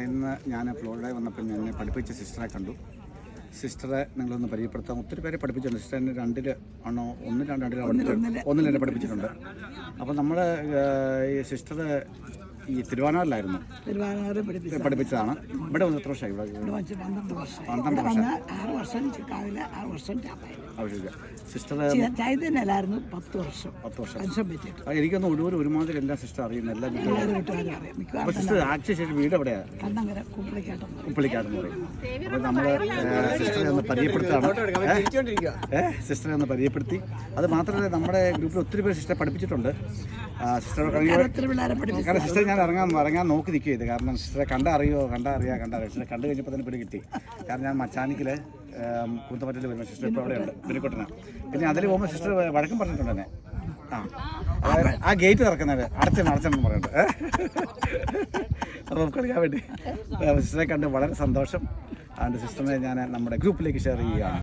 ഇന്ന് ഞാൻ ഫ്ലോറിഡയിൽ വന്നപ്പോൾ എന്നെ പഠിപ്പിച്ച സിസ്റ്ററെ കണ്ടു. സിസ്റ്ററെ നിങ്ങളൊന്ന് പരിചയപ്പെടുത്താം. ഒത്തിരി പേരെ പഠിപ്പിച്ചിട്ടുണ്ട്. സിസ്റ്റർ എന്നെ 2 ആണോ 1-2 പഠിപ്പിച്ചിട്ടുണ്ട്. അപ്പോൾ നമ്മൾ ഈ സിസ്റ്റർ ഈ തിരുവാനാറിലായിരുന്നു പഠിപ്പിച്ചതാണ്. ഇവിടെ വന്ന് എത്ര വർഷമായി? ഇവിടെ 12 വർഷം. 6 വർഷം ചിക്കാവിലെ 6 വർഷം സിസ്റ്റർ 10 വർഷം. എനിക്കൊന്ന് ഒടുവിൽ ഒരുമാതിരി എല്ലാ സിസ്റ്റർ അറിയുന്ന എല്ലാ അപ്പോൾ സിസ്റ്റർ ആക്ച്വലി വീട് എവിടെയാണ്? കുപ്പളിക്കാട്ടെന്ന് പറയും. അപ്പോൾ നമ്മൾ സിസ്റ്ററെ ഒന്ന് പരിചയപ്പെടുത്തി. അത് മാത്രമല്ല നമ്മുടെ ഗ്രൂപ്പിൽ ഒത്തിരി പേര് സിസ്റ്ററെ പഠിപ്പിച്ചിട്ടുണ്ട്. കാരണം സിസ്റ്റർ ഞാൻ ഇറങ്ങാൻ നോക്കി നിൽക്കുകയത്. കാരണം സിസ്റ്ററെ കണ്ടറിയാം. സിസ്റ്ററെ കണ്ടു കഴിഞ്ഞപ്പോൾ തന്നെ പിടി കിട്ടി. കാരണം ഞാൻ മച്ചാനിക്കിൽ കൂത്തപ്പറ്റയിൽ വരുമ്പോൾ സിസ്റ്റർ ഇപ്പോൾ അവിടെയുണ്ട്, പുലിക്കൊട്ടന. പിന്നെ അതിൽ പോകുമ്പോൾ സിസ്റ്റർ വഴക്കം പറഞ്ഞിട്ടുണ്ട് തന്നെ. ആ ഗേറ്റ് തുറക്കുന്നത് അടച്ചെന്ന് പറയുന്നുണ്ട്. അപ്പോൾ കളിക്കാൻ വേണ്ടി സിസ്റ്ററെ കണ്ട് വളരെ സന്തോഷം. അതിൻ്റെ സിസ്റ്ററിനെ ഞാൻ നമ്മുടെ ഗ്രൂപ്പിലേക്ക് ഷെയർ ചെയ്യുകയാണ്.